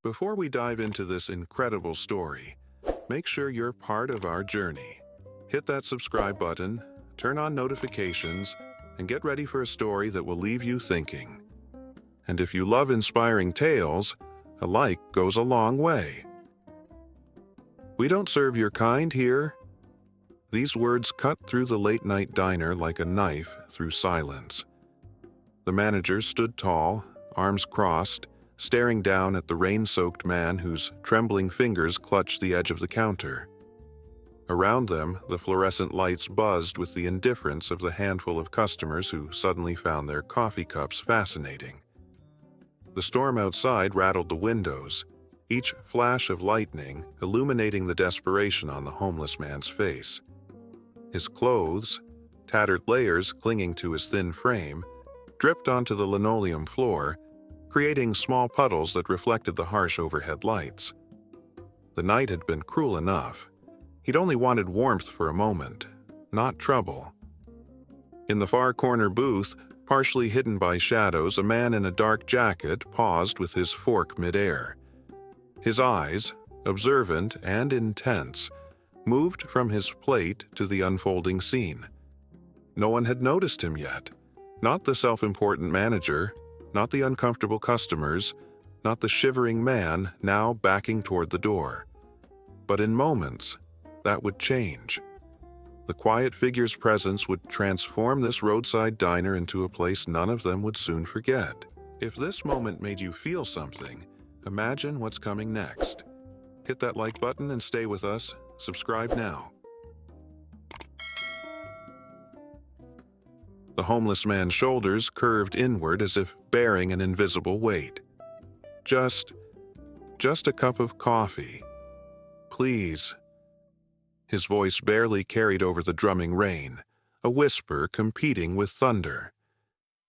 Before we dive into this incredible story, make sure you're part of our journey. Hit that subscribe button, turn on notifications, and get ready for a story that will leave you thinking. And if you love inspiring tales, a like goes a long way. We don't serve your kind here. These words cut through the late-night diner like a knife through silence. The manager stood tall, arms crossed, staring down at the rain-soaked man whose trembling fingers clutched the edge of the counter. Around them, the fluorescent lights buzzed with the indifference of the handful of customers who suddenly found their coffee cups fascinating. The storm outside rattled the windows, each flash of lightning illuminating the desperation on the homeless man's face. His clothes, tattered layers clinging to his thin frame, dripped onto the linoleum floor, creating small puddles that reflected the harsh overhead lights. The night had been cruel enough. He'd only wanted warmth for a moment, not trouble. In the far corner booth, partially hidden by shadows, a man in a dark jacket paused with his fork midair. His eyes, observant and intense, moved from his plate to the unfolding scene. No one had noticed him yet. Not the self-important manager, not the uncomfortable customers, not the shivering man now backing toward the door. But in moments, that would change. The quiet figure's presence would transform this roadside diner into a place none of them would soon forget. If this moment made you feel something, imagine what's coming next. Hit that like button and stay with us. Subscribe now. The homeless man's shoulders curved inward as if bearing an invisible weight. Just a cup of coffee. Please. His voice barely carried over the drumming rain, a whisper competing with thunder.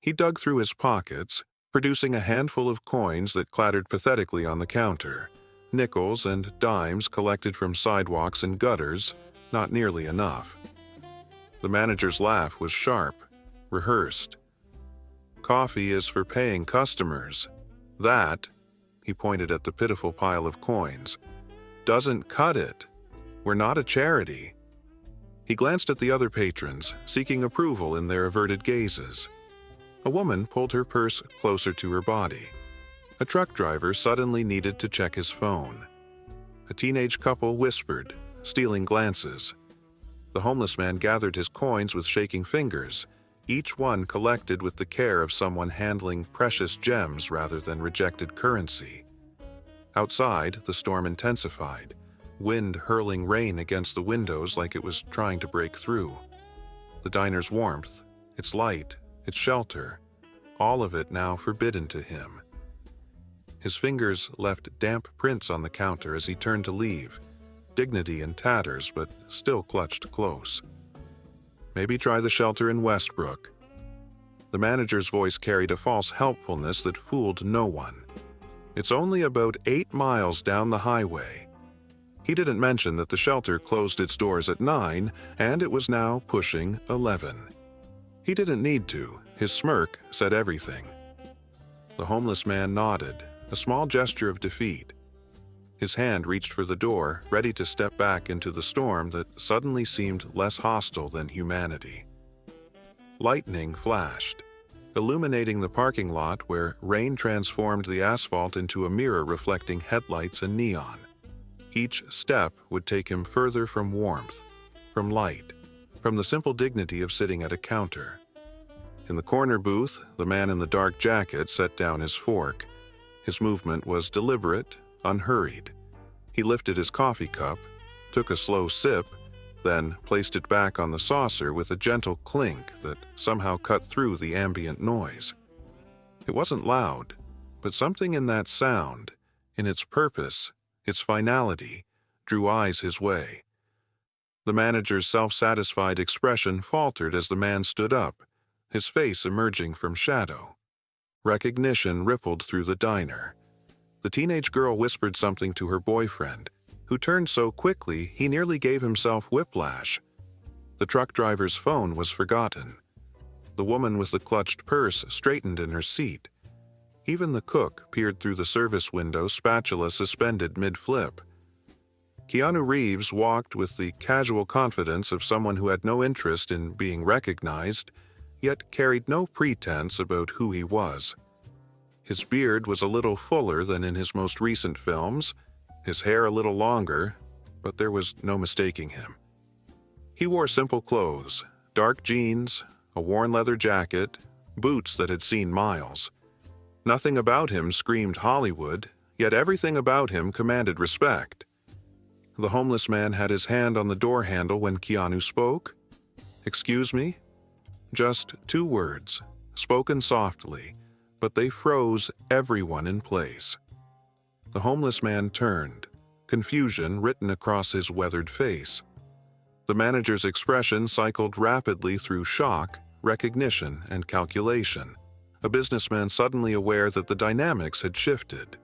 He dug through his pockets, producing a handful of coins that clattered pathetically on the counter. Nickels and dimes collected from sidewalks and gutters, not nearly enough. The manager's laugh was sharp, rehearsed. Coffee is for paying customers. That, he pointed at the pitiful pile of coins, doesn't cut it. We're not a charity. He glanced at the other patrons, seeking approval in their averted gazes. A woman pulled her purse closer to her body. A truck driver suddenly needed to check his phone. A teenage couple whispered, stealing glances. The homeless man gathered his coins with shaking fingers, each one collected with the care of someone handling precious gems rather than rejected currency. Outside, the storm intensified, wind hurling rain against the windows like it was trying to break through. The diner's warmth, its light, its shelter, all of it now forbidden to him. His fingers left damp prints on the counter as he turned to leave, dignity in tatters but still clutched close. Maybe try the shelter in Westbrook. The manager's voice carried a false helpfulness that fooled no one. It's only about 8 miles down the highway. He didn't mention that the shelter closed its doors at 9 and it was now pushing 11. He didn't need to. His smirk said everything. The homeless man nodded, a small gesture of defeat. His hand reached for the door, ready to step back into the storm that suddenly seemed less hostile than humanity. Lightning flashed, illuminating the parking lot where rain transformed the asphalt into a mirror reflecting headlights and neon. Each step would take him further from warmth, from light, from the simple dignity of sitting at a counter. In the corner booth, the man in the dark jacket set down his fork. His movement was deliberate, unhurried. He lifted his coffee cup, took a slow sip, then placed it back on the saucer with a gentle clink that somehow cut through the ambient noise. It wasn't loud, but something in that sound, in its purpose, its finality, drew eyes his way. The manager's self-satisfied expression faltered as the man stood up, his face emerging from shadow. Recognition rippled through the diner. The teenage girl whispered something to her boyfriend, who turned so quickly he nearly gave himself whiplash. The truck driver's phone was forgotten. The woman with the clutched purse straightened in her seat. Even the cook peered through the service window, spatula suspended mid-flip. Keanu Reeves walked with the casual confidence of someone who had no interest in being recognized, yet carried no pretense about who he was. His beard was a little fuller than in his most recent films, his hair a little longer, but there was no mistaking him. He wore simple clothes, dark jeans, a worn leather jacket, boots that had seen miles. Nothing about him screamed Hollywood, yet everything about him commanded respect. The homeless man had his hand on the door handle when Keanu spoke. "Excuse me?" Just 2 words, spoken softly, but they froze everyone in place. The homeless man turned, confusion written across his weathered face. The manager's expression cycled rapidly through shock, recognition, and calculation, a businessman suddenly aware that the dynamics had shifted.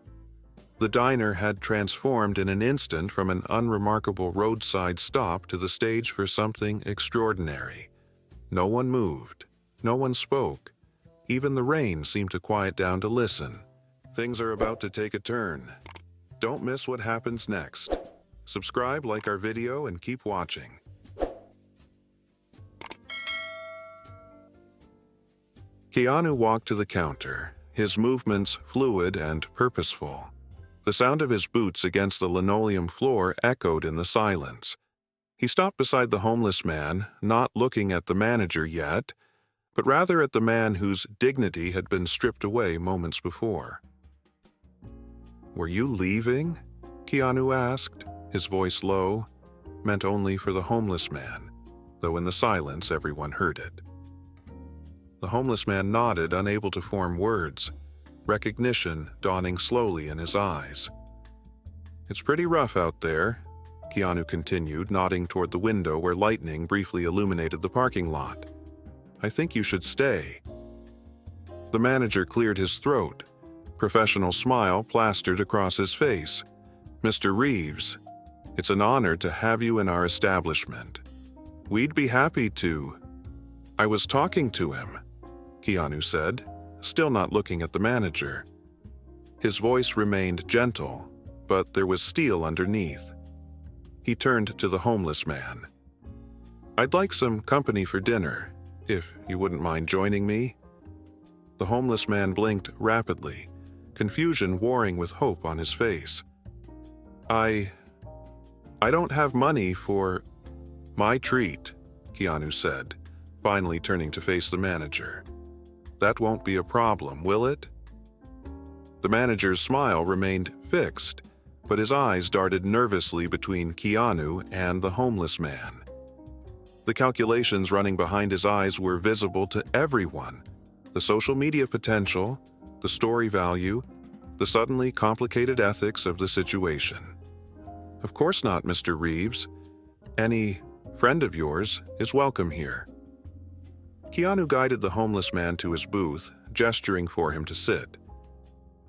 The diner had transformed in an instant from an unremarkable roadside stop to the stage for something extraordinary. No one moved. No one spoke. Even the rain seemed to quiet down to listen. Things are about to take a turn. Don't miss what happens next. Subscribe, like our video, and keep watching. Keanu walked to the counter, his movements fluid and purposeful. The sound of his boots against the linoleum floor echoed in the silence. He stopped beside the homeless man, not looking at the manager yet, but rather at the man whose dignity had been stripped away moments before. "Were you leaving?" Keanu asked, his voice low, meant only for the homeless man, though in the silence everyone heard it. The homeless man nodded, unable to form words, recognition dawning slowly in his eyes. "It's pretty rough out there," Keanu continued, nodding toward the window where lightning briefly illuminated the parking lot. "I think you should stay." The manager cleared his throat, professional smile plastered across his face. "Mr. Reeves, it's an honor to have you in our establishment. We'd be happy to." "I was talking to him," Keanu said, still not looking at the manager. His voice remained gentle, but there was steel underneath. He turned to the homeless man. "I'd like some company for dinner, if you wouldn't mind joining me." The homeless man blinked rapidly, confusion warring with hope on his face. I don't have money for my treat," Keanu said, finally turning to face the manager. "That won't be a problem, will it?" The manager's smile remained fixed, but his eyes darted nervously between Keanu and the homeless man. The calculations running behind his eyes were visible to everyone. The social media potential, the story value, the suddenly complicated ethics of the situation. "Of course not, Mr. Reeves. Any friend of yours is welcome here." Keanu guided the homeless man to his booth, gesturing for him to sit.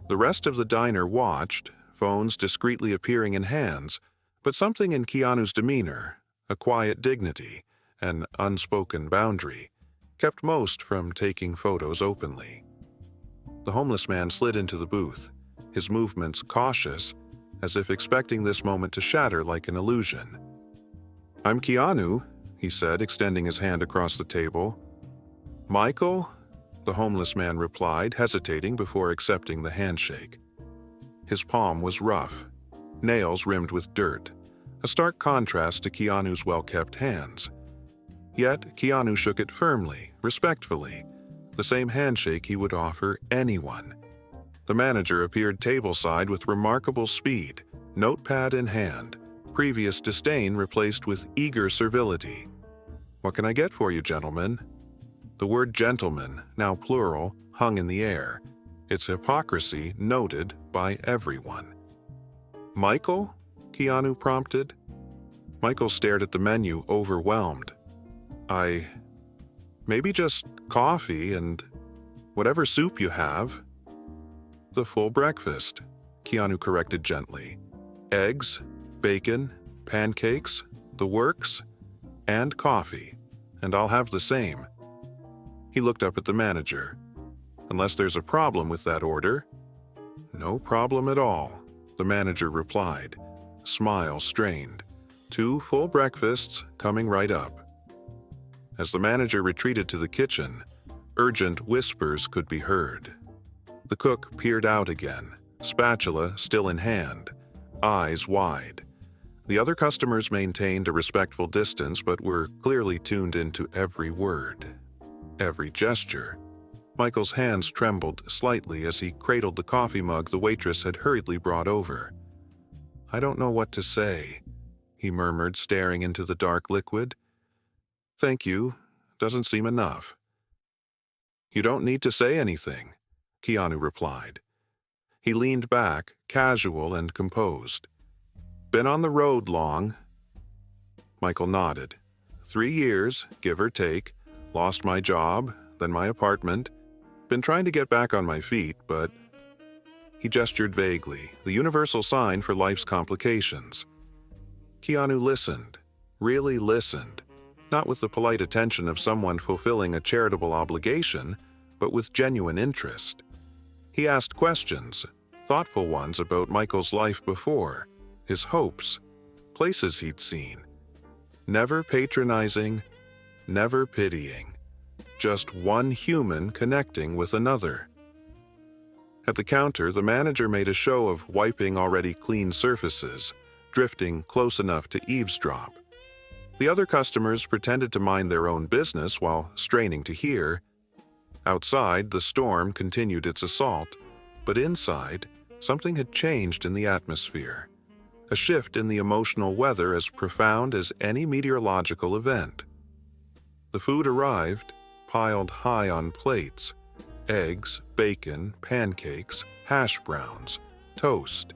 The rest of the diner watched, phones discreetly appearing in hands, but something in Keanu's demeanor, a quiet dignity, an unspoken boundary, kept most from taking photos openly. The homeless man slid into the booth, his movements cautious, as if expecting this moment to shatter like an illusion. "I'm Keanu," he said, extending his hand across the table. "Michael?" the homeless man replied, hesitating before accepting the handshake. His palm was rough, nails rimmed with dirt, a stark contrast to Keanu's well-kept hands. Yet Keanu shook it firmly, respectfully, the same handshake he would offer anyone. The manager appeared tableside with remarkable speed, notepad in hand, previous disdain replaced with eager servility. "What can I get for you, gentlemen?" The word gentleman, now plural, hung in the air, its hypocrisy noted by everyone. "Michael?" Keanu prompted. Michael stared at the menu, overwhelmed. Maybe just coffee and whatever soup you have." "The full breakfast," Keanu corrected gently. "Eggs, bacon, pancakes, the works, and coffee, and I'll have the same." He looked up at the manager. Unless there's a problem with that order." "No problem at all," the manager replied, smile strained. "2 full breakfasts coming right up." As the manager retreated to the kitchen, urgent whispers could be heard. The cook peered out again, spatula still in hand, eyes wide. The other customers maintained a respectful distance but were clearly tuned into every word, every gesture. Michael's hands trembled slightly as he cradled the coffee mug the waitress had hurriedly brought over. "I don't know what to say," he murmured, staring into the dark liquid. "Thank you. Doesn't seem enough." "You don't need to say anything," Keanu replied. He leaned back, casual and composed. "Been on the road long?" Michael nodded. 3 years, give or take. Lost my job, then my apartment. Been trying to get back on my feet, but... He gestured vaguely, the universal sign for life's complications. Keanu listened, really listened, not with the polite attention of someone fulfilling a charitable obligation, but with genuine interest. He asked questions, thoughtful ones about Michael's life before, his hopes, places he'd seen. Never patronizing, never pitying. Just one human connecting with another. At the counter, the manager made a show of wiping already clean surfaces, drifting close enough to eavesdrop. The other customers pretended to mind their own business while straining to hear. Outside, the storm continued its assault, but inside, something had changed in the atmosphere. A shift in the emotional weather as profound as any meteorological event. The food arrived, piled high on plates. Eggs, bacon, pancakes, hash browns, toast.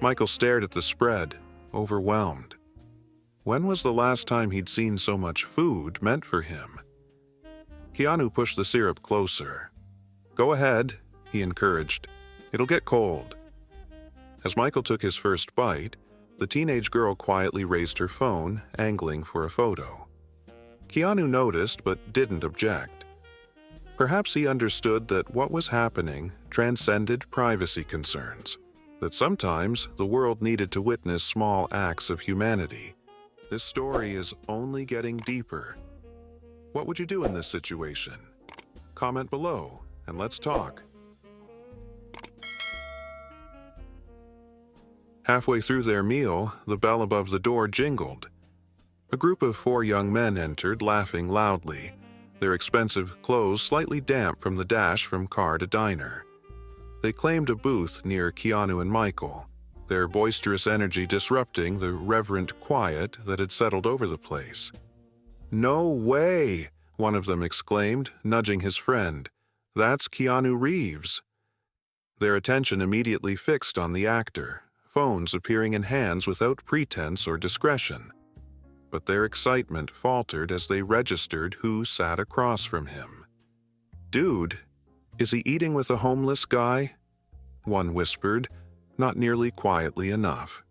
Michael stared at the spread, overwhelmed. When was the last time he'd seen so much food meant for him? Keanu pushed the syrup closer. "Go ahead," he encouraged. "It'll get cold." As Michael took his first bite, the teenage girl quietly raised her phone, angling for a photo. Keanu noticed but didn't object. Perhaps he understood that what was happening transcended privacy concerns, that sometimes the world needed to witness small acts of humanity. This story is only getting deeper. What would you do in this situation? Comment below, and let's talk. Halfway through their meal, the bell above the door jingled. A group of 4 young men entered, laughing loudly, their expensive clothes slightly damp from the dash from car to diner. They claimed a booth near Keanu and Michael, their boisterous energy disrupting the reverent quiet that had settled over the place. "No way!" one of them exclaimed, nudging his friend. "That's Keanu Reeves." Their attention immediately fixed on the actor, phones appearing in hands without pretense or discretion. But their excitement faltered as they registered who sat across from him. "Dude, is he eating with a homeless guy?" one whispered, not nearly quietly enough.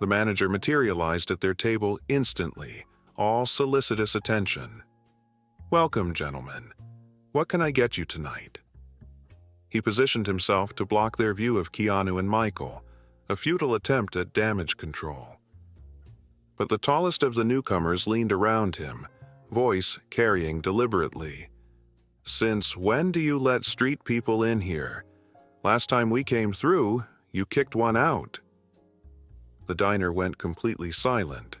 The manager materialized at their table instantly, all solicitous attention. "Welcome, gentlemen. What can I get you tonight?" He positioned himself to block their view of Keanu and Michael, a futile attempt at damage control. But the tallest of the newcomers leaned around him, voice carrying deliberately. "Since when do you let street people in here? Last time we came through, you kicked one out." The diner went completely silent.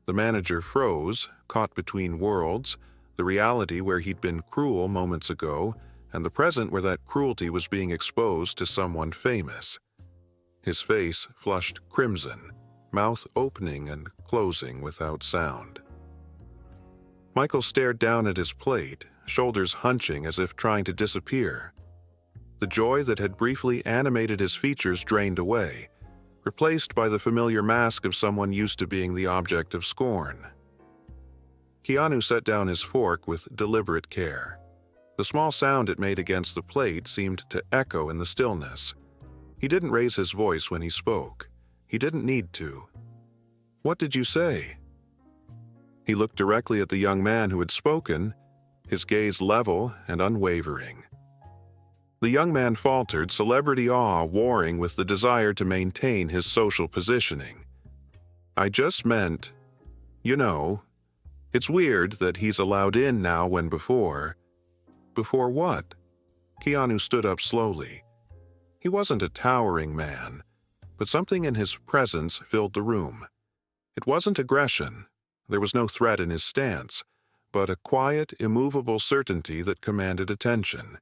The manager froze, caught between worlds, the reality where he'd been cruel moments ago, and the present where that cruelty was being exposed to someone famous. His face flushed crimson, mouth opening and closing without sound. Michael stared down at his plate, shoulders hunching as if trying to disappear. The joy that had briefly animated his features drained away, replaced by the familiar mask of someone used to being the object of scorn. Keanu set down his fork with deliberate care. The small sound it made against the plate seemed to echo in the stillness. He didn't raise his voice when he spoke. He didn't need to. "What did you say?" He looked directly at the young man who had spoken, his gaze level and unwavering. The young man faltered, celebrity awe warring with the desire to maintain his social positioning. I just meant, you know, it's weird that he's allowed in now when before. Before what? Keanu stood up slowly. He wasn't a towering man, but something in his presence filled the room. It wasn't aggression. There was no threat in his stance, but a quiet, immovable certainty that commanded attention.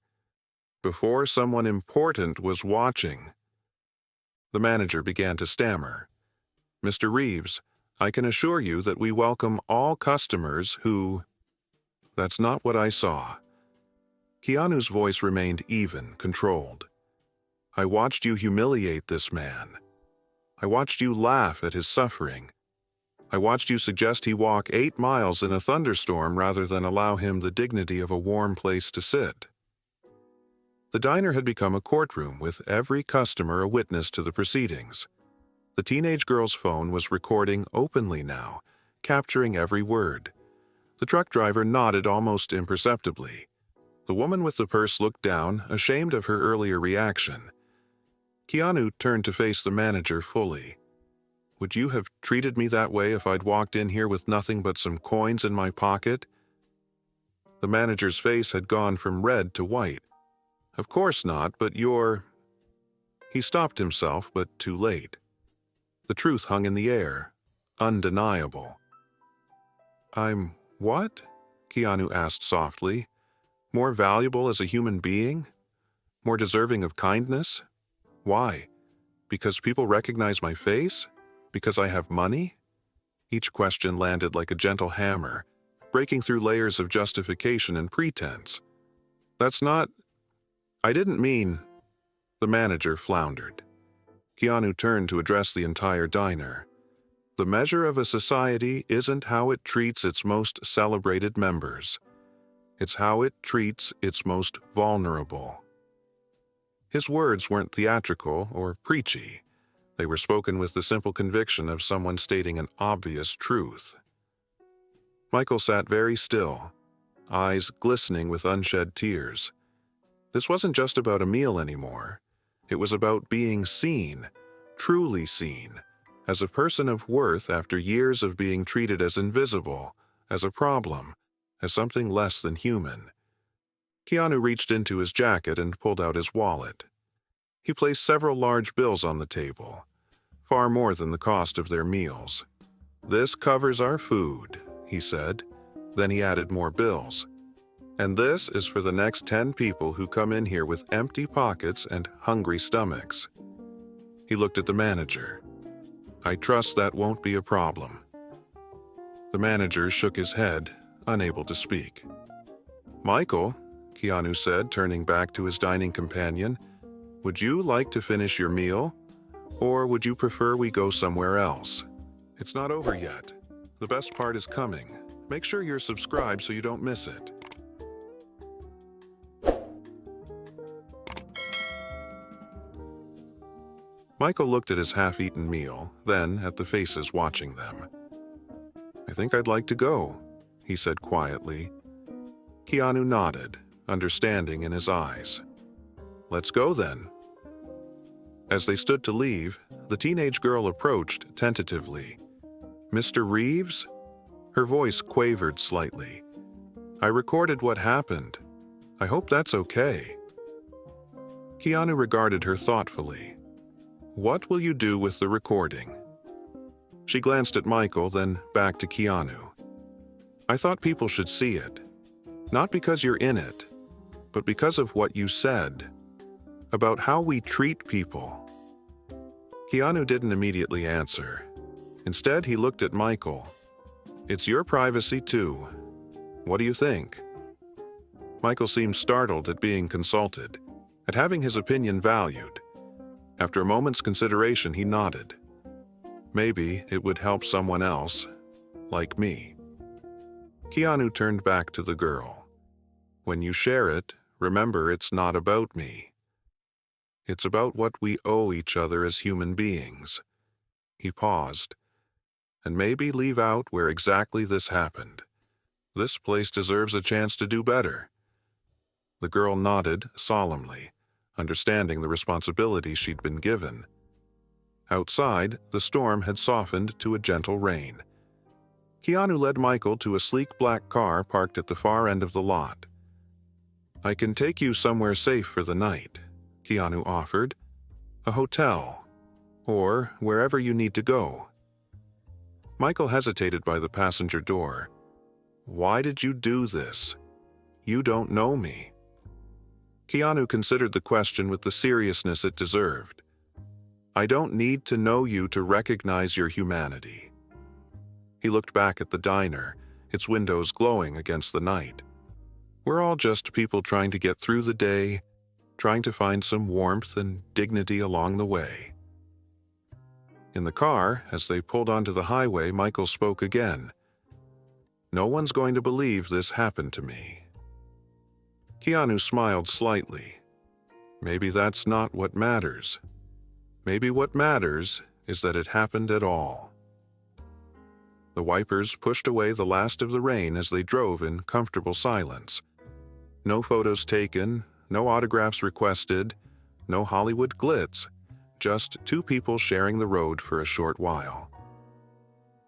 Before someone important was watching. The manager began to stammer. Mr. Reeves, I can assure you that we welcome all customers who... That's not what I saw. Keanu's voice remained even, controlled. I watched you humiliate this man. I watched you laugh at his suffering. I watched you suggest he walk 8 miles in a thunderstorm rather than allow him the dignity of a warm place to sit. The diner had become a courtroom, with every customer a witness to the proceedings. The teenage girl's phone was recording openly now, capturing every word. The truck driver nodded almost imperceptibly. The woman with the purse looked down, ashamed of her earlier reaction. Keanu turned to face the manager fully. Would you have treated me that way if I'd walked in here with nothing but some coins in my pocket? The manager's face had gone from red to white. Of course not, but you're... He stopped himself, but too late. The truth hung in the air, undeniable. I'm what? Keanu asked softly. More valuable as a human being? More deserving of kindness? Why? Because people recognize my face? Because I have money? Each question landed like a gentle hammer, breaking through layers of justification and pretense. That's not... I didn't mean... The manager floundered. Keanu turned to address the entire diner. The measure of a society isn't how it treats its most celebrated members. It's how it treats its most vulnerable. His words weren't theatrical or preachy. They were spoken with the simple conviction of someone stating an obvious truth. Michael sat very still, eyes glistening with unshed tears. This wasn't just about a meal anymore. It was about being seen, truly seen, as a person of worth after years of being treated as invisible, as a problem, as something less than human. Keanu reached into his jacket and pulled out his wallet. He placed several large bills on the table, far more than the cost of their meals. This covers our food, he said. Then he added more bills. And this is for the next 10 people who come in here with empty pockets and hungry stomachs. He looked at the manager. I trust that won't be a problem. The manager shook his head, unable to speak. Michael, Keanu said, turning back to his dining companion, would you like to finish your meal? Or would you prefer we go somewhere else? It's not over yet. The best part is coming. Make sure you're subscribed so you don't miss it. Michael looked at his half-eaten meal, then at the faces watching them. I think I'd like to go, he said quietly. Keanu nodded, understanding in his eyes. Let's go then. As they stood to leave, the teenage girl approached tentatively. Mr. Reeves? Her voice quavered slightly. I recorded what happened. I hope that's okay. Keanu regarded her thoughtfully. What will you do with the recording? She glanced at Michael, then back to Keanu. I thought people should see it. Not because you're in it, but because of what you said. About how we treat people. Keanu didn't immediately answer. Instead, he looked at Michael. It's your privacy too. What do you think? Michael seemed startled at being consulted, at having his opinion valued. After a moment's consideration, he nodded. Maybe it would help someone else, like me. Keanu turned back to the girl. When you share it, remember it's not about me. It's about what we owe each other as human beings. He paused. And maybe leave out where exactly this happened. This place deserves a chance to do better." The girl nodded solemnly, understanding the responsibility she'd been given. Outside, the storm had softened to a gentle rain. Keanu led Michael to a sleek black car parked at the far end of the lot. "I can take you somewhere safe for the night," Keanu offered. "A hotel, or wherever you need to go." Michael hesitated by the passenger door. "Why did you do this? You don't know me." Keanu considered the question with the seriousness it deserved. "I don't need to know you to recognize your humanity." He looked back at the diner, its windows glowing against the night. "We're all just people trying to get through the day, trying to find some warmth and dignity along the way." In the car, as they pulled onto the highway, Michael spoke again. "No one's going to believe this happened to me." Keanu smiled slightly. "Maybe that's not what matters. Maybe what matters is that it happened at all." The wipers pushed away the last of the rain as they drove in comfortable silence. No photos taken, no autographs requested, no Hollywood glitz, just two people sharing the road for a short while.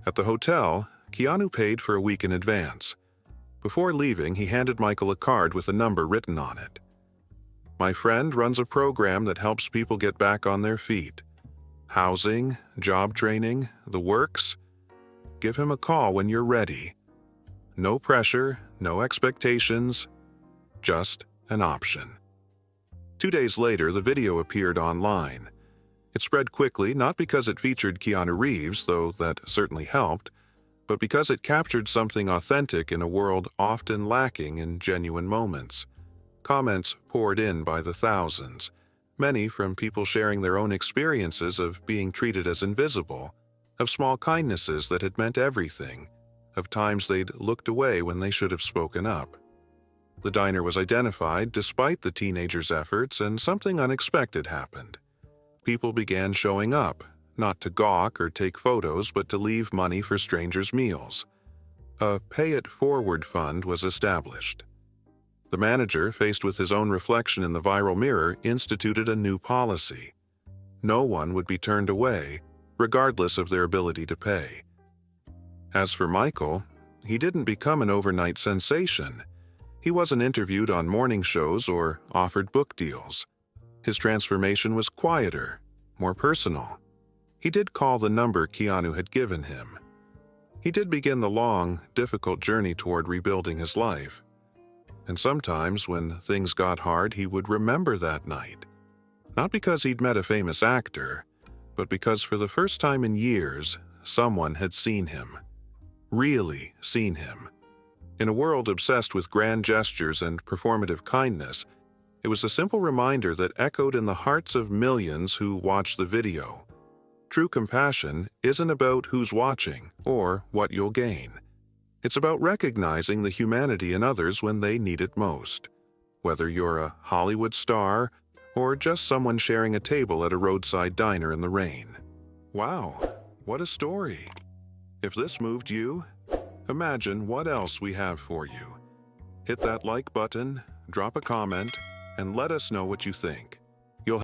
At the hotel, Keanu paid for a week in advance. Before leaving, he handed Michael a card with a number written on it. "My friend runs a program that helps people get back on their feet. Housing, job training, the works. Give him a call when you're ready. No pressure, no expectations, just an option." 2 days later, the video appeared online. It spread quickly, not because it featured Keanu Reeves, though that certainly helped, but because it captured something authentic in a world often lacking in genuine moments. Comments poured in by the thousands, many from people sharing their own experiences of being treated as invisible, of small kindnesses that had meant everything, of times they'd looked away when they should have spoken up. The diner was identified despite the teenagers' efforts, and something unexpected happened. People began showing up, not to gawk or take photos, but to leave money for strangers' meals. A Pay It Forward fund was established. The manager, faced with his own reflection in the viral mirror, instituted a new policy. No one would be turned away, regardless of their ability to pay. As for Michael, he didn't become an overnight sensation. He wasn't interviewed on morning shows or offered book deals. His transformation was quieter, more personal. He did call the number Keanu had given him. He did begin the long, difficult journey toward rebuilding his life. And sometimes, when things got hard, he would remember that night. Not because he'd met a famous actor, but because for the first time in years, someone had seen him. Really seen him. In a world obsessed with grand gestures and performative kindness, it was a simple reminder that echoed in the hearts of millions who watched the video. True compassion isn't about who's watching or what you'll gain. It's about recognizing the humanity in others when they need it most. Whether you're a Hollywood star or just someone sharing a table at a roadside diner in the rain. Wow, what a story. If this moved you, imagine what else we have for you. Hit that like button, drop a comment, and let us know what you think.